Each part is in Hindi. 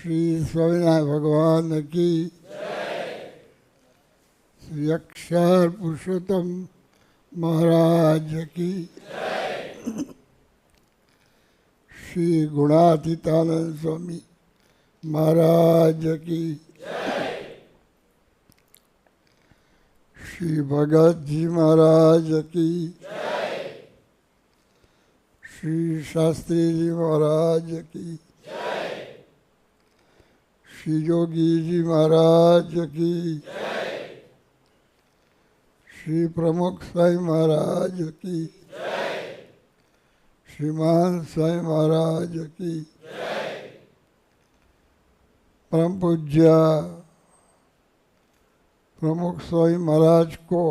श्री स्वामीनारायण भगवान की, श्री अक्षर पुरुषोत्तम महाराज की, श्री गुणातीतानंद स्वामी महाराज की, श्री भगत जी महाराज की, श्री शास्त्री जी महाराज की, श्री योगी जी महाराज की, श्री प्रमुख स्वामी महाराज की, श्रीमान स्वामी महाराज की, परम पूज्य प्रमुख स्वामी महाराज को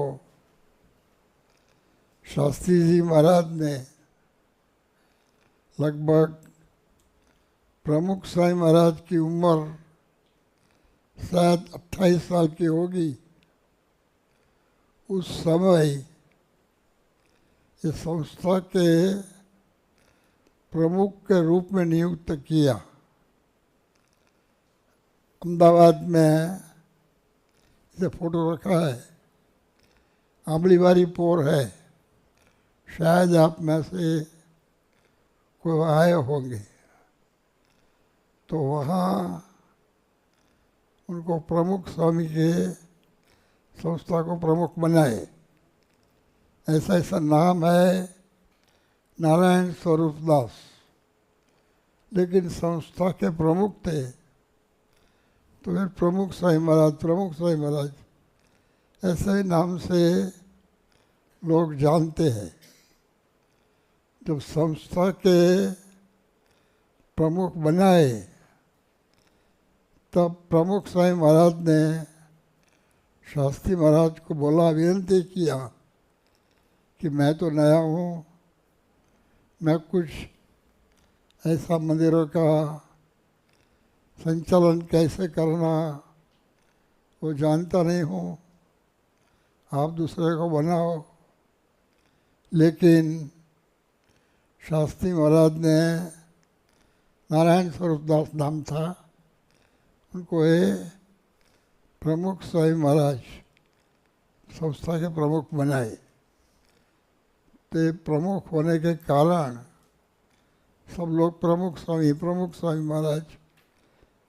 शास्त्री जी महाराज ने लगभग प्रमुख स्वामी महाराज की उम्र शायद 28 साल की होगी, उस समय इस संस्था के प्रमुख के रूप में नियुक्त किया। अहमदाबाद में इसे फोटो रखा है, आंबलीवारी पोर है, शायद आप में से कोई आए होंगे। तो वहाँ उनको प्रमुख स्वामी के संस्था को प्रमुख बनाए। ऐसा ऐसा नाम है नारायण स्वरूप दास, लेकिन संस्था के प्रमुख थे। तो फिर प्रमुख स्वामी महाराज ऐसे ही नाम से लोग जानते हैं। जब संस्था के प्रमुख बनाए तब प्रमुख स्वामी महाराज ने शास्त्री महाराज को बोला, विनती किया कि मैं तो नया हूँ, मैं कुछ ऐसा मंदिरों का संचालन कैसे करना वो जानता नहीं हूँ, आप दूसरे को बनाओ। लेकिन शास्त्री महाराज ने, नारायण स्वरूप दास नाम था, उनको ये प्रमुख स्वामी महाराज संस्था के प्रमुख बनाए। तो प्रमुख होने के कारण सब लोग प्रमुख स्वामी महाराज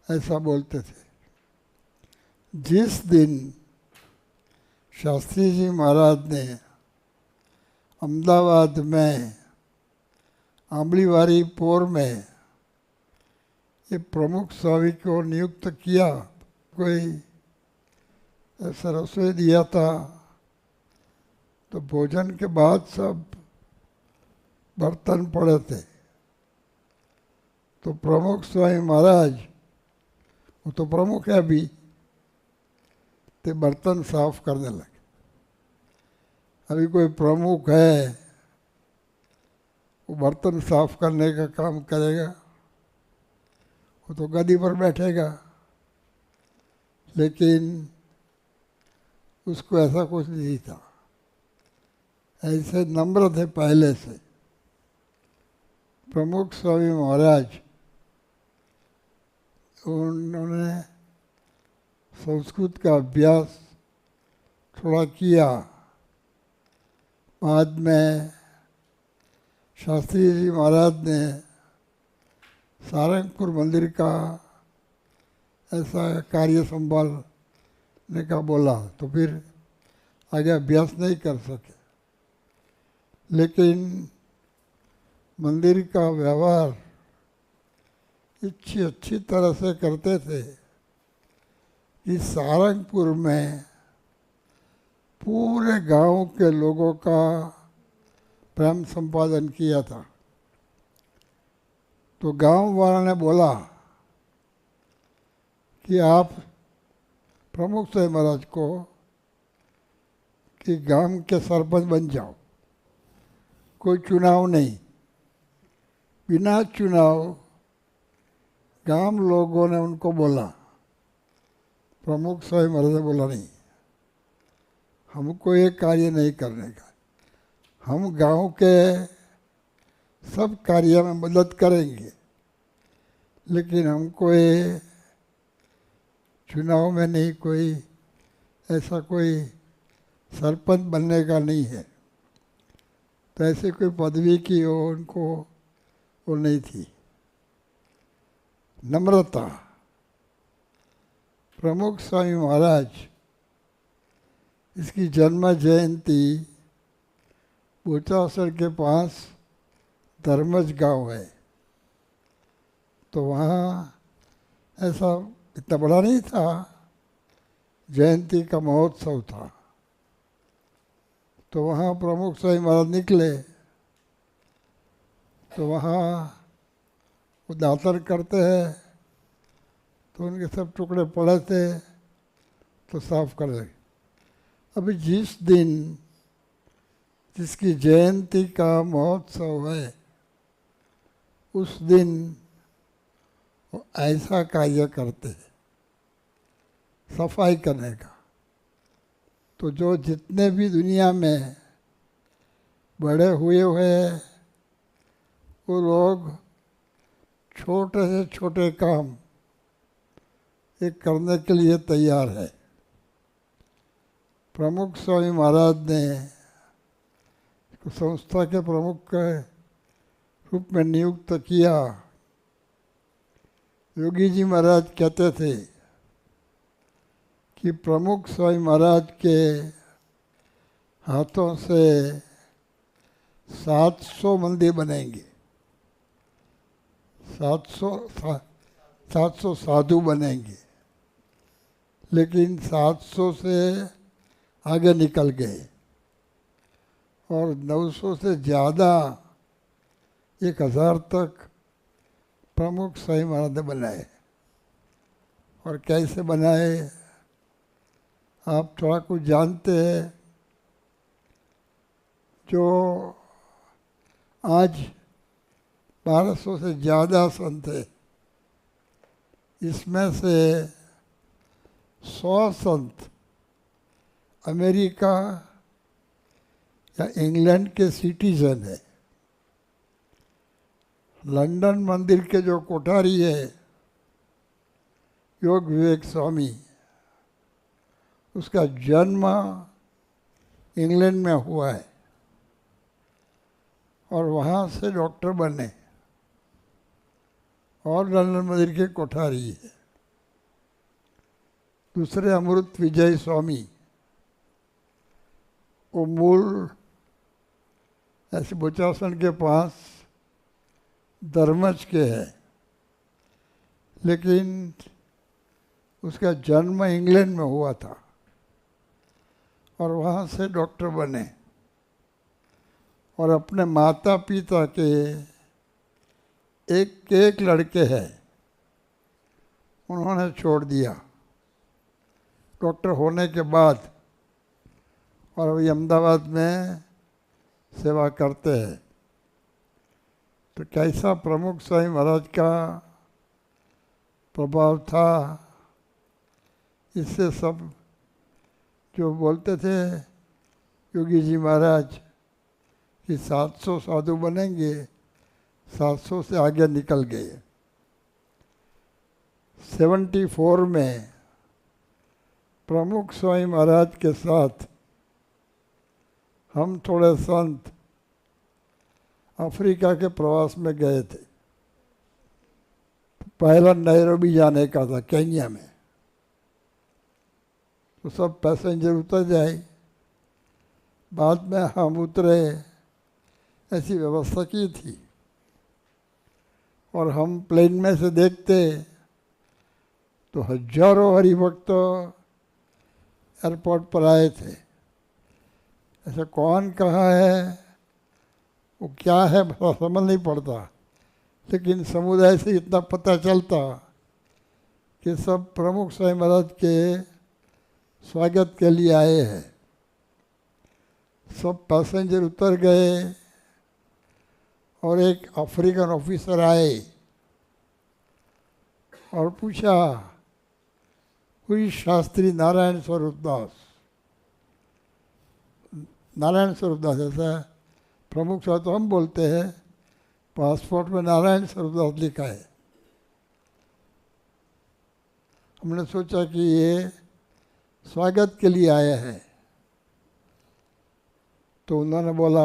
ऐसा बोलते थे। जिस दिन शास्त्री जी महाराज ने अहमदाबाद में आंबलीवारी पोर में ये प्रमुख स्वामी को नियुक्त किया, कोई ऐसा रसोई दिया था, तो भोजन के बाद सब बर्तन पड़े थे। तो प्रमुख स्वामी महाराज, वो तो प्रमुख है अभी, तो बर्तन साफ करने लगे। अभी कोई प्रमुख है, वो बर्तन साफ करने का काम करेगा, वो तो गद्दी पर बैठेगा। लेकिन उसको ऐसा कुछ नहीं था, ऐसे नम्र थे पहले से। प्रमुख स्वामी महाराज उन्होंने संस्कृत का अभ्यास थोड़ा किया। बाद में शास्त्री जी महाराज ने सारंगपुर मंदिर का ऐसा कार्य संभालने का बोला, तो फिर आगे अभ्यास नहीं कर सके। लेकिन मंदिर का व्यवहार अच्छी तरह से करते थे कि सारंगपुर में पूरे गांव के लोगों का प्रेम संपादन किया था। तो गांव वालों ने बोला कि आप प्रमुख स्वामी महाराज को कि गांव के सरपंच बन जाओ, कोई चुनाव नहीं, बिना चुनाव गांव लोगों ने उनको बोला। प्रमुख स्वामी महाराज ने बोला, नहीं, हमको ये कार्य नहीं करने का, हम गांव के सब कार्य में मदद करेंगे, लेकिन हमको ये चुनाव में नहीं, कोई ऐसा कोई सरपंच बनने का नहीं है, तो ऐसे कोई पदवी की हो उनको वो नहीं थी। नम्रता। प्रमुख स्वामी महाराज, इसकी जन्म जयंती भूचासर के पास धर्मज गांव है, तो वहाँ ऐसा इतना बड़ा नहीं था, जयंती का महोत्सव था। तो वहाँ प्रमुख स्वामी महाराज निकले, तो वहाँ वो दातन करते हैं, तो उनके सब टुकड़े पड़े थे, तो साफ कर दे। अभी जिस दिन जिसकी जयंती का महोत्सव है, उस दिन वो ऐसा कार्य करते हैं, सफाई करने का। तो जो जितने भी दुनिया में बड़े हुए हैं, वो लोग छोटे से छोटे काम एक करने के लिए तैयार है। प्रमुख स्वामी महाराज ने संस्था के प्रमुख के रूप में नियुक्त किया। योगी जी महाराज कहते थे कि प्रमुख स्वामी महाराज के हाथों से 700 मंदिर बनेंगे, 700 साधु बनेंगे, लेकिन 700 से आगे निकल गए और 900 से ज़्यादा 1000 तक प्रमुख स्वामी महाराज ने बनाए। और कैसे बनाए, आप थोड़ा कुछ जानते हैं। जो आज 1200 से ज़्यादा संत है, इसमें से 100 संत अमेरिका या इंग्लैंड के सिटीजन है। लंदन मंदिर के जो कोठारी है योग विवेक स्वामी, उसका जन्म इंग्लैंड में हुआ है और वहाँ से डॉक्टर बने और लंदन मंदिर के कोठारी है। दूसरे अमृत विजय स्वामी, वो मूल ऐसे बोचासन के पास धर्मज के है, लेकिन उसका जन्म इंग्लैंड में हुआ था और वहाँ से डॉक्टर बने और अपने माता पिता के एक लड़के हैं, उन्होंने छोड़ दिया डॉक्टर होने के बाद, और अभी अहमदाबाद में सेवा करते हैं। तो कैसा प्रमुख स्वामी महाराज का प्रभाव था, इससे सब जो बोलते थे योगी जी महाराज कि 700 साधु बनेंगे, 700 से आगे निकल गए। 74 में प्रमुख स्वामी महाराज के साथ हम थोड़े संत अफ्रीका के प्रवास में गए थे। पहला नैरोबी जाने का था, केन्या में। तो सब पैसेंजर उतर जाए, बाद में हम उतरे, ऐसी व्यवस्था की थी। और हम प्लेन में से देखते तो हजारों हरिभक्त एयरपोर्ट पर आए थे। ऐसा कौन कहाँ है, वो क्या है समझ नहीं पड़ता, लेकिन समुदाय से इतना पता चलता कि सब प्रमुख स्वामी महाराज के स्वागत के लिए आए हैं। सब पैसेंजर उतर गए और एक अफ्रीकन ऑफिसर आए और पूछा, हुई शास्त्री नारायण स्वरूप दास। नारायण स्वरूप दास ऐसा प्रमुख स्वामी तो हम बोलते हैं, पासपोर्ट में नारायण स्वरूप दास लिखा है। हमने सोचा कि ये स्वागत के लिए आया है। तो उन्होंने बोला,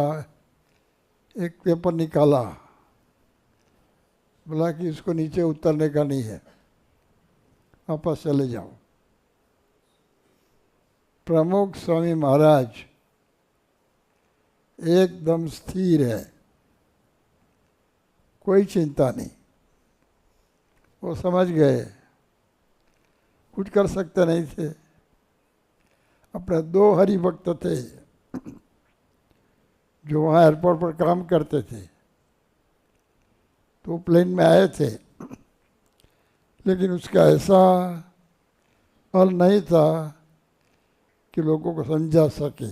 एक पेपर निकाला, बोला कि इसको नीचे उतरने का नहीं है, वापस चले जाओ। प्रमुख स्वामी महाराज एकदम स्थिर है, कोई चिंता नहीं। वो समझ गए कुछ कर सकते नहीं थे। अपने 2 हरिभक्त थे जो वहाँ एयरपोर्ट पर काम करते थे, तो प्लेन में आए थे, लेकिन उसका ऐसा हल नहीं था कि लोगों को समझा सके।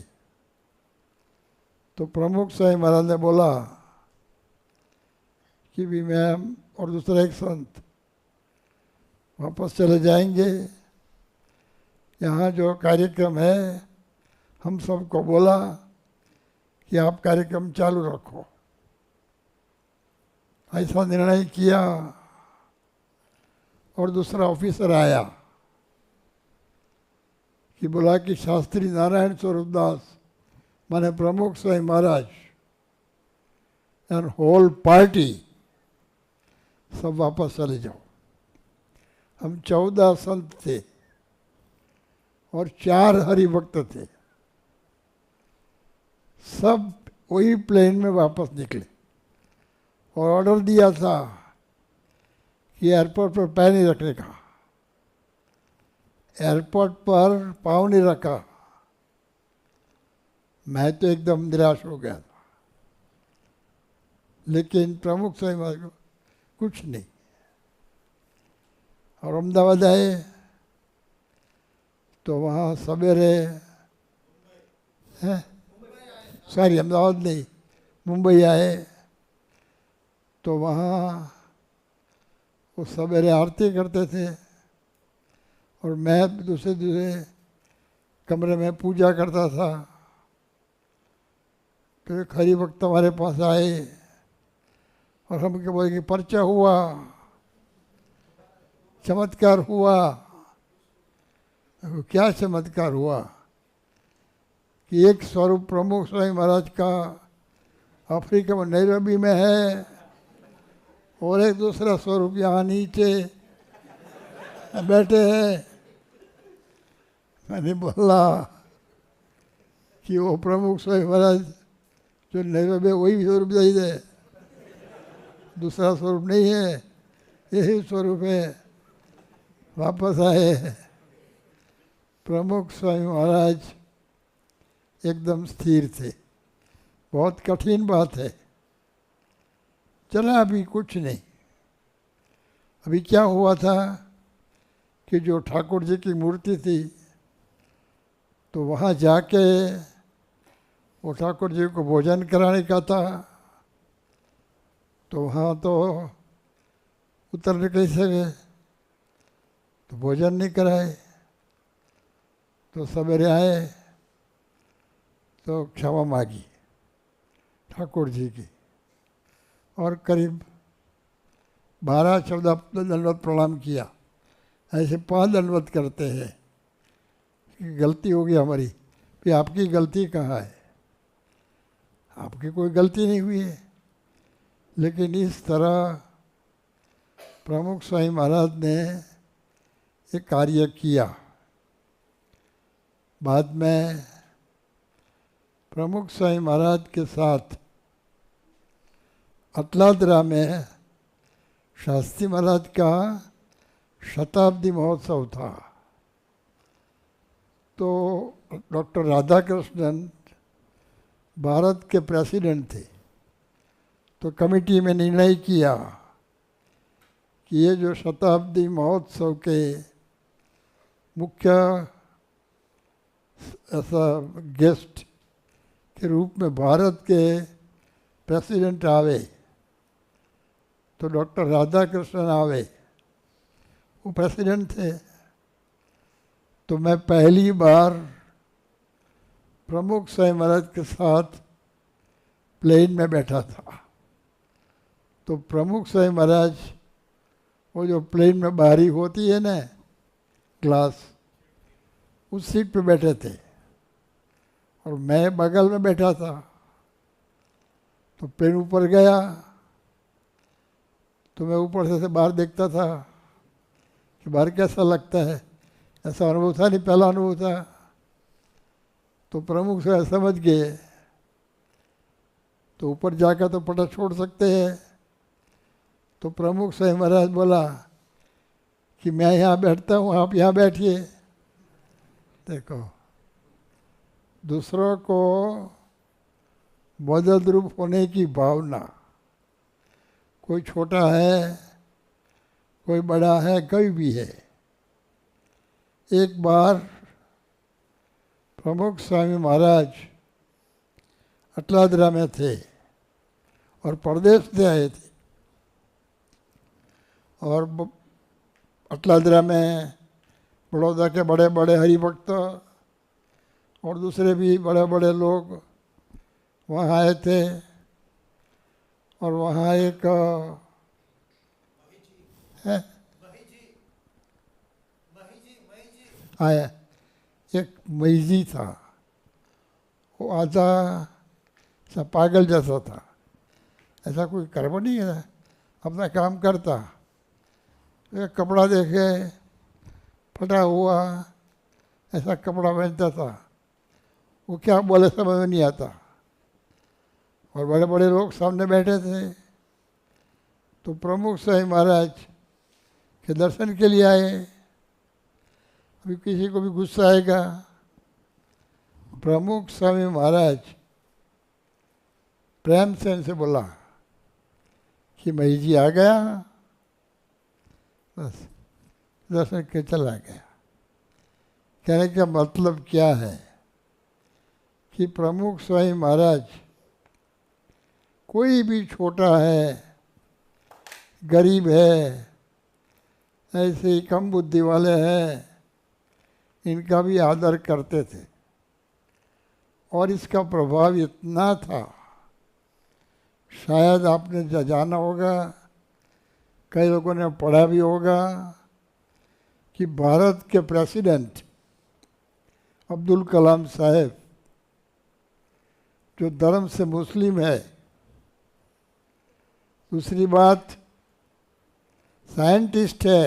तो प्रमुख स्वामी महाराज ने बोला कि भी मैं और दूसरा एक संत वापस चले जाएंगे, यहाँ जो कार्यक्रम है हम सबको बोला कि आप कार्यक्रम चालू रखो। ऐसा निर्णय किया। और दूसरा ऑफिसर आया कि बोला कि शास्त्री नारायण स्वरूप दास माने प्रमुख Swami Maharaj and whole party सब वापस चले जाओ। हम 14 संत थे और 4 हरिभक्त थे, सब वही प्लेन में वापस निकले। और ऑर्डर दिया था कि एयरपोर्ट पर पैर नहीं रखने का। एयरपोर्ट पर पाँव नहीं रखा। मैं तो एकदम निराश हो गया था, लेकिन प्रमुख स्वामी महाराज को कुछ नहीं। और अहमदाबाद आए तो वहाँ सवेरे हैं, सॉरी अहमदाबाद नहीं, मुंबई आए तो वहाँ वो सवेरे आरती करते थे और मैं दूसरे कमरे में पूजा करता था। तो एक हरिभक्त हमारे पास आए और हम क्या बोले कि पर्चा हुआ, चमत्कार हुआ। क्या चमत्कार हुआ कि एक स्वरूप प्रमुख स्वामी महाराज का अफ्रीका में नैरोबी में है और एक दूसरा स्वरूप यहाँ नीचे बैठे हैं। मैंने बोला कि वो प्रमुख स्वामी महाराज जो नैरोबी वही स्वरूप नहीं है, दूसरा स्वरूप नहीं है, यही स्वरूप है। वापस आए। प्रमुख स्वामी महाराज एकदम स्थिर थे। बहुत कठिन बात है। चला अभी कुछ नहीं। अभी क्या हुआ था कि जो ठाकुर जी की मूर्ति थी तो वहाँ जाके वो ठाकुर जी को भोजन कराने का था। तो वहाँ तो उतर नहीं सके, तो भोजन नहीं कराए। तो सवेरे आए तो क्षमा मांगी ठाकुर जी की और करीब 12-14 दंडवत प्रणाम किया। ऐसे 5 दंडवत करते हैं कि गलती होगी हमारी। फिर आपकी गलती कहाँ है? आपकी कोई गलती नहीं हुई है। लेकिन इस तरह प्रमुख स्वामी महाराज ने एक कार्य किया। बाद में प्रमुख स्वामी महाराज के साथ अतलादरा में शास्त्री महाराज का शताब्दी महोत्सव था। तो डॉक्टर राधाकृष्णन भारत के प्रेसिडेंट थे। तो कमेटी में निर्णय किया कि ये जो शताब्दी महोत्सव के मुख्य ऐसा गेस्ट के रूप में भारत के प्रेसिडेंट आवे तो डॉक्टर राधाकृष्णन आवे। वो प्रेसिडेंट थे। तो मैं पहली बार प्रमुख स्वामी महाराज के साथ प्लेन में बैठा था। तो प्रमुख स्वामी महाराज वो जो प्लेन में बारी होती है ना, क्लास उस सीट पे बैठे थे और मैं बगल में बैठा था। तो पेन ऊपर गया तो मैं ऊपर से बाहर देखता था कि बाहर कैसा लगता है। ऐसा अनुभव था नहीं, पहला अनुभव था। तो प्रमुख से समझ गए तो ऊपर जाकर तो पटा छोड़ सकते हैं। तो प्रमुख से महाराज बोला कि मैं यहाँ बैठता हूँ, आप यहाँ बैठिए। देखो, दूसरों को मदद रूप होने की भावना। कोई छोटा है, कोई बड़ा है, कोई भी है। एक बार प्रमुख स्वामी महाराज अटलादरा में थे और प्रदेश से आए थे। और अटलादरा में बड़ौदा के बड़े बड़े हरिभक्त और दूसरे भी बड़े बड़े लोग वहाँ आए थे। और वहाँ एक है आया, एक मैजी था। वो आधा सा पागल जैसा था, ऐसा कोई कर्म नहीं है, अपना काम करता। एक कपड़ा देखे फटा हुआ ऐसा कपड़ा पहनता था, वो क्या बोले समझ में नहीं आता। और बड़े बड़े लोग सामने बैठे थे। तो प्रमुख स्वामी महाराज के दर्शन के लिए आए। अभी किसी को भी गुस्सा आएगा। प्रमुख स्वामी महाराज प्रेम से इनसे बोला कि मई जी आ गया, बस दर्शन के चला गया। कहने का मतलब क्या है कि प्रमुख स्वामी महाराज कोई भी छोटा है, गरीब है, ऐसे ही कम बुद्धि वाले हैं, इनका भी आदर करते थे। और इसका प्रभाव इतना था, शायद आपने जाना होगा, कई लोगों ने पढ़ा भी होगा, कि भारत के प्रेसिडेंट अब्दुल कलाम साहब, जो धर्म से मुस्लिम है, दूसरी बात साइंटिस्ट है,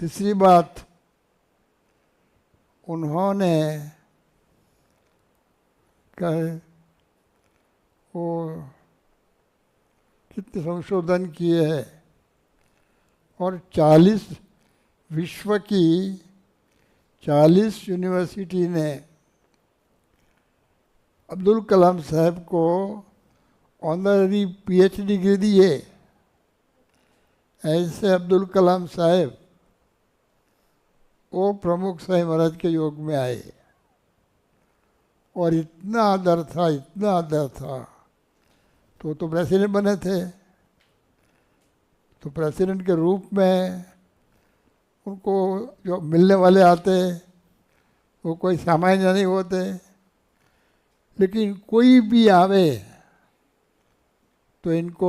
तीसरी बात उन्होंने वो कितने संशोधन किए हैं। और 40 विश्व की 40 यूनिवर्सिटी ने अब्दुल कलाम साहब को ऑनररी PhD डिग्री दी है। ऐसे अब्दुल कलाम साहब वो प्रमुख स्वामी महाराज के योग में आए और इतना आदर था, इतना आदर था। तो प्रेसिडेंट बने थे, तो प्रेसिडेंट के रूप में उनको जो मिलने वाले आते वो कोई सामान्य नहीं होते। लेकिन कोई भी आवे तो इनको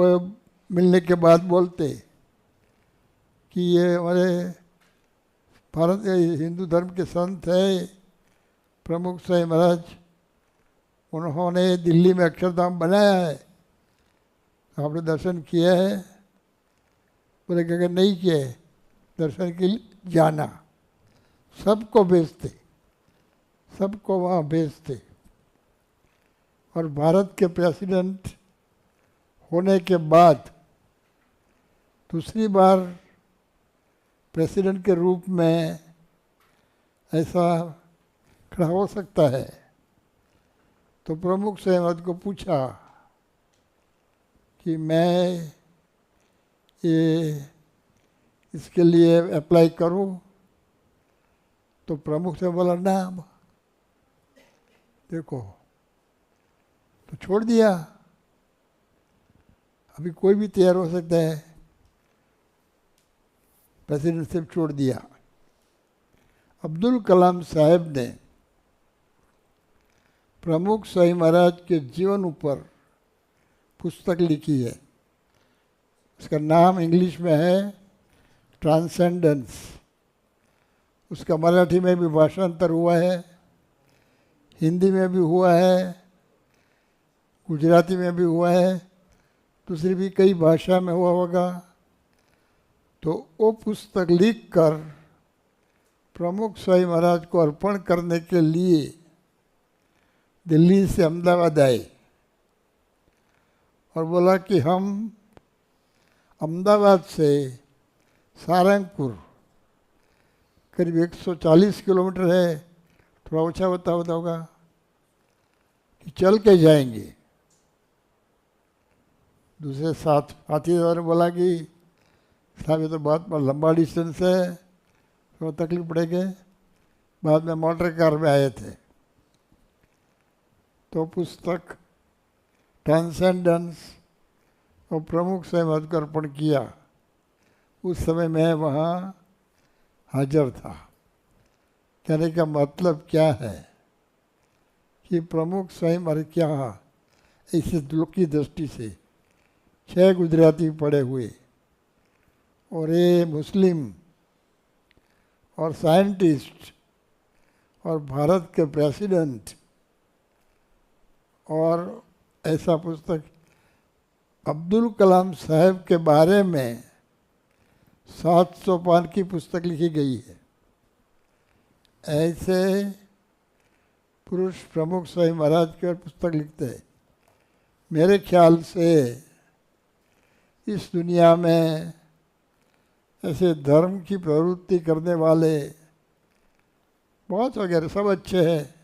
मिलने के बाद बोलते कि ये हमारे भारत के हिंदू धर्म के संत है प्रमुख स्वामी महाराज, उन्होंने दिल्ली में अक्षरधाम बनाया है, आपने दर्शन किया है? बोले कि अगर नहीं किए दर्शन के लिए जाना। सबको भेजते, सबको वहाँ भेजते। और भारत के प्रेसिडेंट होने के बाद दूसरी बार प्रेसिडेंट के रूप में ऐसा खड़ा हो सकता है। तो प्रमुख स्वामी महाराज को पूछा कि मैं ये इसके लिए अप्लाई करूं? तो प्रमुख से बोला ना, देखो, तो छोड़ दिया। अभी कोई भी तैयार हो सकता है, प्रेसिडेंट से छोड़ दिया। अब्दुल कलाम साहब ने प्रमुख स्वामी महाराज के जीवन ऊपर पुस्तक लिखी है। उसका नाम इंग्लिश में है ट्रांसेंडेंस, उसका मराठी में भी भाषांतर हुआ है, हिंदी में भी हुआ है, गुजराती में भी हुआ है, दूसरी भी कई भाषा में हुआ होगा। तो वो पुस्तक लिखकर प्रमुख स्वामी महाराज को अर्पण करने के लिए दिल्ली से अहमदाबाद आए और बोला कि हम अहमदाबाद से सारंगपुर करीब 140 किलोमीटर है, थोड़ा ऊँचा होता होगा, कि चल के जाएंगे। दूसरे साथीदार ने बोला कि साहब ये तो बहुत लंबा डिस्टेंस है, थोड़ा तकलीफ पड़ेगी। बाद में मोटर कार में आए थे। तो पुस्तक ट्रांसेंडेंस और प्रमुख स्वामी महाराज को अर्पण किया। उस समय मैं वहाँ हाजिर था। कहने का मतलब क्या है कि प्रमुख स्वामी महाराज क्या इस लोक की दृष्टि से 6 गुजराती पढ़े हुए और ये मुस्लिम और साइंटिस्ट और भारत के प्रेसिडेंट, और ऐसा पुस्तक अब्दुल कलाम साहब के बारे में 700 पान की पुस्तक लिखी गई है। ऐसे पुरुष प्रमुख स्वामी महाराज के पुस्तक लिखते हैं। मेरे ख्याल से इस दुनिया में ऐसे धर्म की प्रवृत्ति करने वाले बहुत वगैरह सब अच्छे हैं,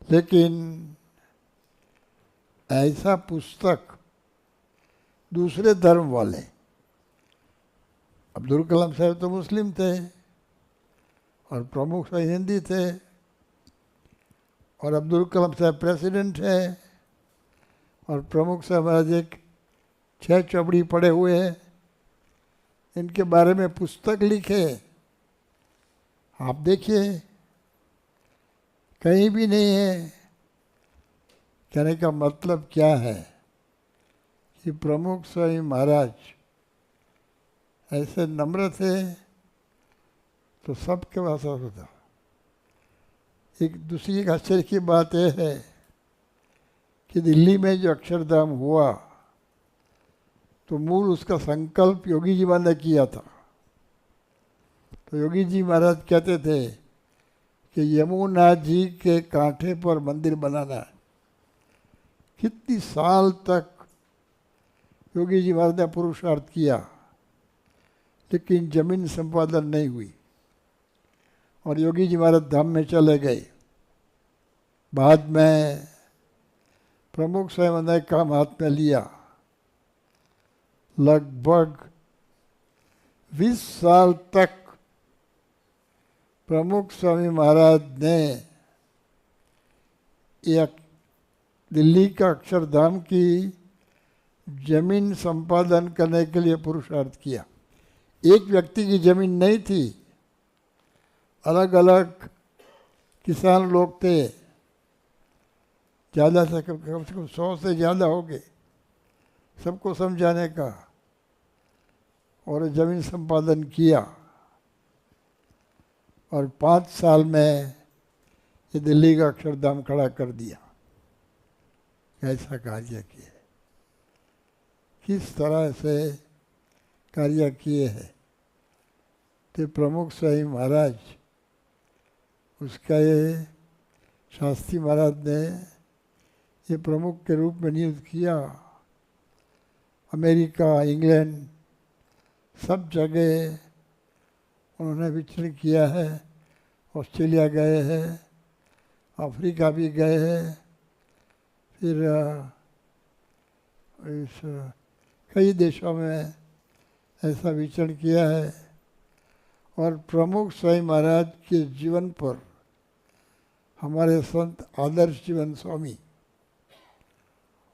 लेकिन ऐसा पुस्तक दूसरे धर्म वाले, अब्दुल कलाम साहब तो मुस्लिम थे और प्रमुख स्वामी हिंदी थे, और अब्दुल कलाम साहब प्रेसिडेंट है और प्रमुख साहब महाराज एक 6 चौपड़ी पढ़े हुए हैं। इनके बारे में पुस्तक लिखे, आप देखिए कहीं भी नहीं है। कहने का मतलब क्या है कि प्रमुख स्वामी महाराज ऐसे नम्र थे तो सबके पास होता। एक दूसरी आश्चर्य की बात यह है कि दिल्ली में जो अक्षरधाम हुआ तो मूल उसका संकल्प योगी जी महाराज ने किया था। तो योगी जी महाराज कहते थे कि यमुना जी के कांठे पर मंदिर बनाना है। कितनी साल तक योगी जी महाराज ने पुरुषार्थ किया, लेकिन जमीन संपादन नहीं हुई और योगी जी महाराज धाम में चले गए। बाद में प्रमुख स्वामी ने काम हाथ में लिया। लगभग 20 साल तक प्रमुख स्वामी महाराज ने एक दिल्ली का अक्षरधाम की जमीन संपादन करने के लिए पुरुषार्थ किया। एक व्यक्ति की जमीन नहीं थी, अलग अलग किसान लोग थे, ज़्यादा से कम से कम 100 से ज़्यादा हो गए, सबको समझाने का, और जमीन संपादन किया और 5 साल में ये दिल्ली का अक्षरधाम खड़ा कर दिया। ऐसा कार्य किए, किस तरह से कार्य किए हैं। तो प्रमुख स्वामी महाराज, उसका ये शास्त्री महाराज ने ये प्रमुख के रूप में नियुक्त किया। अमेरिका, इंग्लैंड, सब जगह उन्होंने विचरण किया है। ऑस्ट्रेलिया गए हैं, अफ्रीका भी गए हैं, फिर इस कई देशों में ऐसा विचरण किया है। और प्रमुख स्वामी महाराज के जीवन पर हमारे संत आदर्श जीवन स्वामी,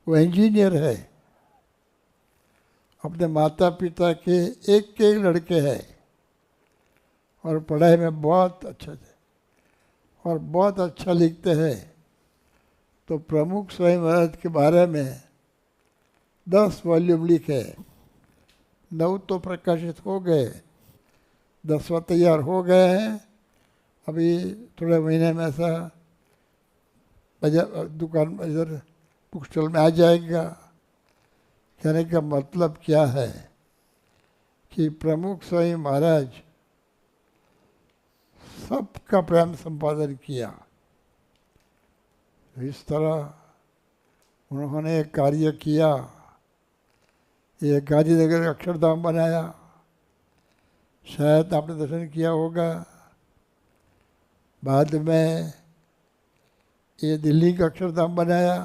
वो इंजीनियर है, अपने माता पिता के एक लड़के हैं और पढ़ाई में बहुत अच्छे थे और बहुत अच्छा लिखते हैं। तो प्रमुख स्वामी महाराज के बारे में 10 वॉल्यूम लिखे, 9 तो प्रकाशित हो गए, 10वां तैयार हो गए हैं, अभी थोड़े महीने में ऐसा दुकान इधर बुक स्टॉल में आ जाएगा। कहने का मतलब क्या है कि प्रमुख स्वामी महाराज सबका प्रेम संपादन किया। इस तरह उन्होंने एक कार्य किया, ये गांधीनगर अक्षरधाम बनाया, शायद आपने दर्शन किया होगा। बाद में ये दिल्ली का अक्षरधाम बनाया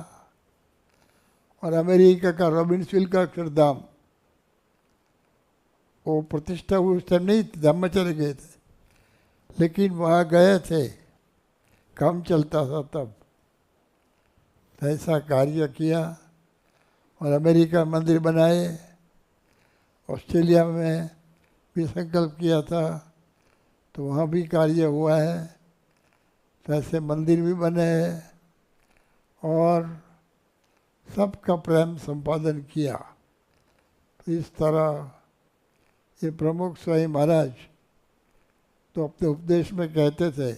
और अमेरिका का रॉबिन्सविल का अक्षरधाम, वो प्रतिष्ठा हुई उस टाइम नहीं थी, धाम में चले गए थे, लेकिन वहाँ गए थे, काम चलता था तब। ऐसा कार्य किया और अमेरिका मंदिर बनाए, ऑस्ट्रेलिया में भी संकल्प किया था तो वहाँ भी कार्य हुआ है। तो ऐसे मंदिर भी बने हैं और सबका प्रेम संपादन किया। तो इस तरह ये प्रमुख स्वामी महाराज तो अपने उपदेश में कहते थे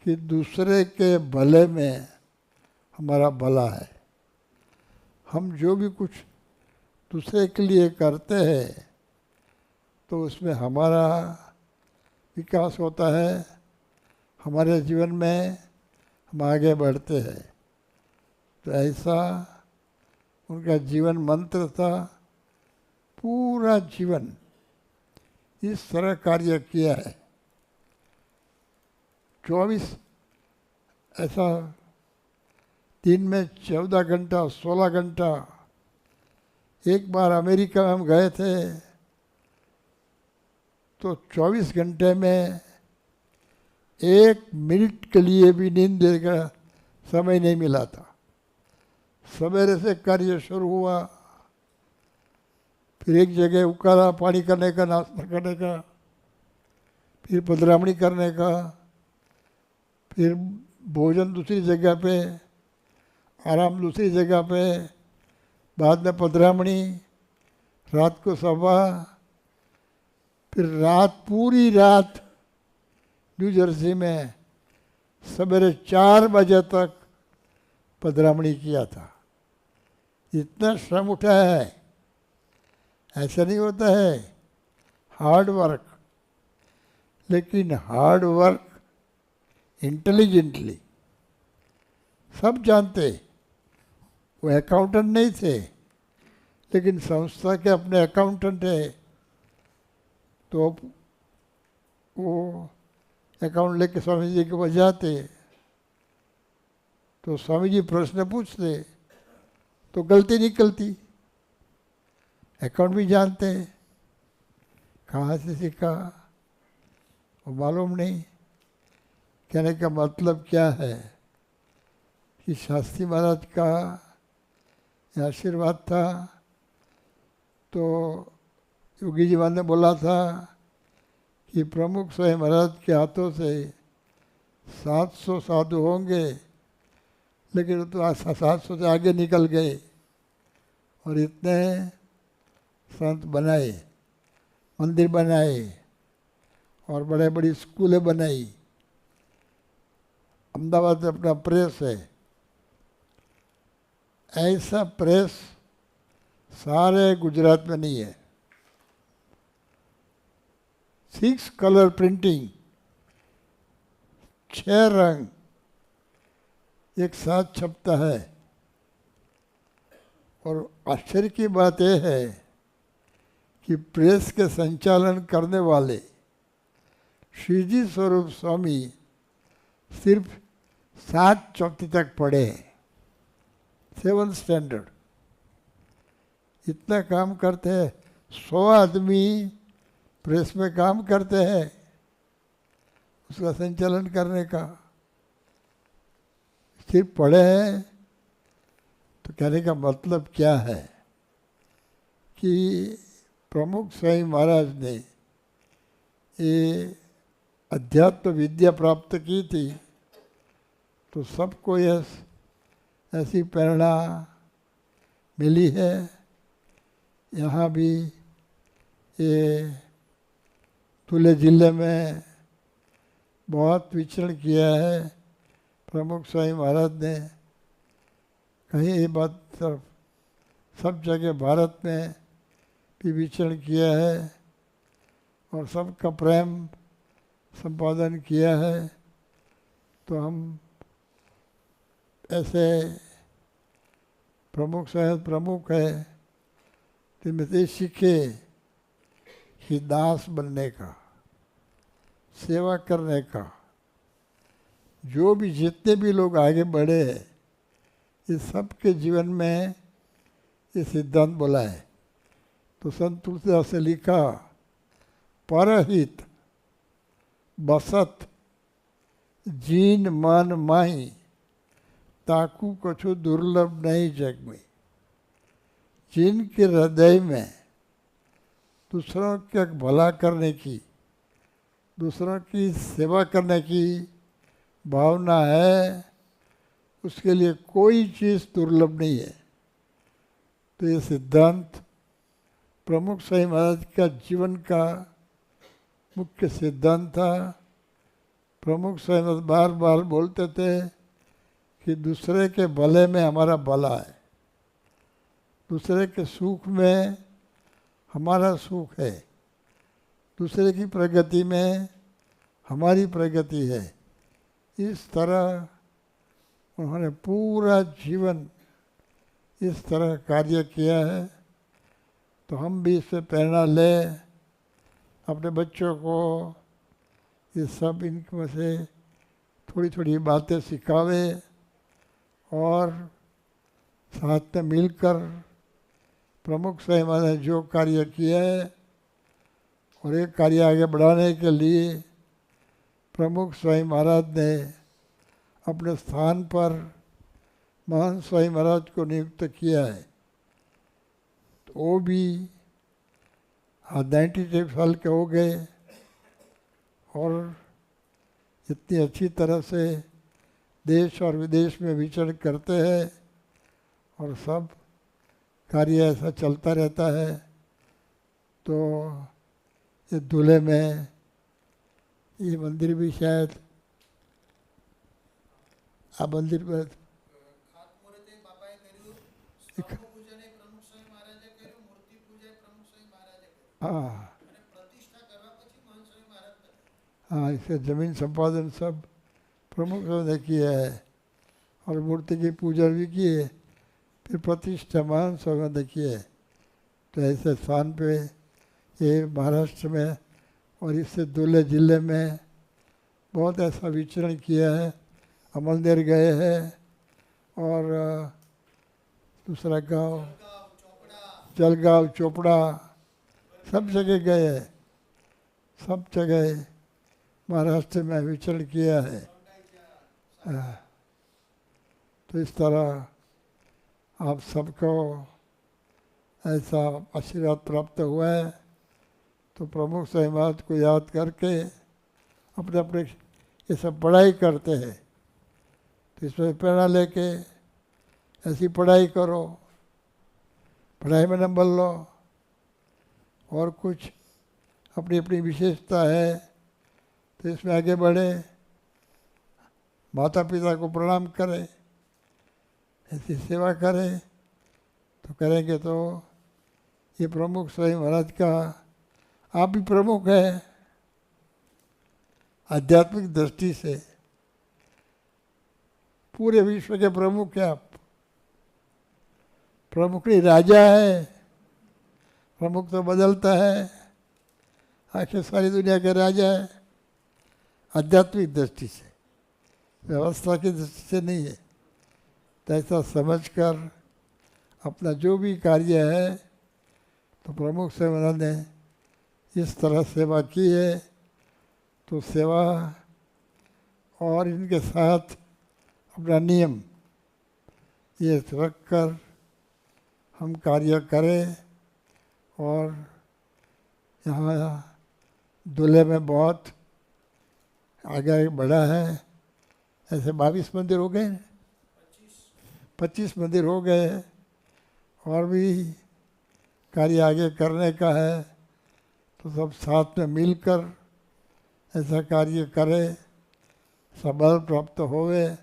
कि दूसरे के भले में हमारा भला है। हम जो भी कुछ दूसरे के लिए करते हैं तो उसमें हमारा विकास होता है, हमारे जीवन में हम आगे बढ़ते हैं। तो ऐसा उनका जीवन मंत्र था, पूरा जीवन इस तरह कार्य किया है। 24 ऐसा दिन में 14 घंटा 16 घंटा। एक बार अमेरिका में हम गए थे तो 24 घंटे में 1 मिनट के लिए भी नींद का समय नहीं मिला था। सवेरे से कार्य शुरू हुआ, फिर एक जगह उकाला पानी करने का, नाश्ता करने का, फिर पधरामणी करने का, फिर भोजन दूसरी जगह पे, आराम दूसरी जगह पे, बाद में पधरामणी, रात को सभा, फिर रात पूरी रात न्यू जर्सी में सवेरे 4 बजे तक पधरामणी किया था। इतना श्रम उठाया है, ऐसा नहीं होता है, हार्ड वर्क, लेकिन हार्ड वर्क इंटेलिजेंटली। सब जानते, वो अकाउंटेंट नहीं थे, लेकिन संस्था के अपने अकाउंटेंट है, तो वो अकाउंट लेके स्वामी जी के पास जाते तो स्वामी जी प्रश्न पूछते तो गलती निकलती। अकाउंट भी जानते, कहाँ से सीखा वो मालूम नहीं। कहने का मतलब क्या है कि शास्त्री महाराज का आशीर्वाद था। तो योगी जी ने बोला था कि प्रमुख स्वामी महाराज के हाथों से 700 साधु होंगे, लेकिन तो 700 से आगे निकल गए और इतने संत बनाए, मंदिर बनाए और बड़े बड़ी स्कूलें बनाई। अहमदाबाद में अपना प्रेस है, ऐसा प्रेस सारे गुजरात में नहीं है। 6 कलर प्रिंटिंग, 6 रंग एक साथ छपता है। और आश्चर्य की बात यह है कि प्रेस के संचालन करने वाले श्रीजी स्वरूप स्वामी सिर्फ 7 चौथी तक पढ़े हैं, 7th स्टैंडर्ड। इतना काम करते हैं, 100 आदमी प्रेस में काम करते हैं उसका संचालन करने का, सिर्फ पढ़े हैं। तो कहने का मतलब क्या है कि प्रमुख स्वामी महाराज ने ये अध्यात्म विद्या प्राप्त की थी, तो सबको यह ऐसी प्रेरणा मिली है। यहाँ भी ये धुले जिले में बहुत विचरण किया है प्रमुख स्वामी महाराज ने। कहीं ये बात तरफ सब जगह भारत में भी विचरण किया है और सबका प्रेम संपादन किया है। तो हम ऐसे प्रमुख शायद प्रमुख है जिनमें से सीखे कि दास बनने का, सेवा करने का। जो भी जितने भी लोग आगे बढ़े हैं इस सब के जीवन में ये सिद्धांत बोला है। तो संत तुलसीदास ने लिखा, परहित बसत जीन मन माही, ताकू कछु दुर्लभ नहीं जग में। जिनके हृदय में दूसरों का भला करने की, दूसरों की सेवा करने की भावना है, उसके लिए कोई चीज़ दुर्लभ नहीं है। तो ये सिद्धांत प्रमुख स्वामी महाराज का जीवन का मुख्य सिद्धांत था। प्रमुख स्वामी महाराज बार बार बोलते थे कि दूसरे के भले में हमारा भला है, दूसरे के सुख में हमारा सुख है, दूसरे की प्रगति में हमारी प्रगति है। इस तरह उन्होंने पूरा जीवन इस तरह कार्य किया है। तो हम भी इससे प्रेरणा लें, अपने बच्चों को ये सब इनमें से थोड़ी थोड़ी बातें सिखावे और साथ में मिलकर प्रमुख स्वामी महाराज ने जो कार्य किया है और एक कार्य आगे बढ़ाने के लिए प्रमुख स्वामी महाराज ने अपने स्थान पर महान स्वामी महाराज को नियुक्त किया है। तो वो भी 96 साल के हो गए और इतनी अच्छी तरह से देश और विदेश में विचरण करते हैं और सब कार्य ऐसा चलता रहता है। तो ये दूल्हे में ये मंदिर भी शायद आ मंदिर पर हाँ हाँ, इससे जमीन संपादन सब प्रमुख ने किया है और मूर्ति की पूजा भी की है, फिर प्रतिष्ठा महान स्वामी ने की है। तो ऐसे स्थान पे ये महाराष्ट्र में और इससे दूल्हे जिले में बहुत ऐसा विचरण किया है। अमलनेर गए हैं और दूसरा गांव जलगांव चोपड़ा सब जगह गए हैं, सब जगह महाराष्ट्र में विचरण किया है। तो इस तरह आप सबको ऐसा आशीर्वाद प्राप्त हुआ है। तो प्रमुख स्वामी महाराज को याद करके अपने अपने ये सब पढ़ाई करते हैं। तो इसमें प्रेरणा लेके ऐसी पढ़ाई करो, पढ़ाई में नंबर लो और कुछ अपनी अपनी विशेषता है तो इसमें आगे बढ़े, माता पिता को प्रणाम करें, ऐसी सेवा करें। तो करेंगे तो ये प्रमुख स्वामी महाराज का, आप भी प्रमुख है आध्यात्मिक दृष्टि से, पूरे विश्व के प्रमुख है आप। प्रमुख नहीं राजा है, प्रमुख तो बदलता है, आखिर सारी दुनिया के राजा है। आध्यात्मिक दृष्टि से, व्यवस्था की दृष्टि से नहीं है। तो ऐसा समझकर अपना जो भी कार्य है तो प्रमुख सेवा ने इस तरह सेवा की है। तो सेवा और इनके साथ अपना नियम ये रख कर हम कार्य करें। और यहाँ दूल्हे में बहुत आगे बढ़ा है, ऐसे 22 मंदिर हो गए, 25 मंदिर हो गए और भी कार्य आगे करने का है। तो सब साथ में मिलकर ऐसा कार्य करे, सबल प्राप्त होवे,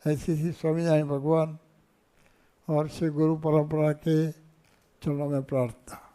ऐसी ही स्वामीनारायण भगवान और श्री गुरु परंपरा के चरणों में प्रार्थना।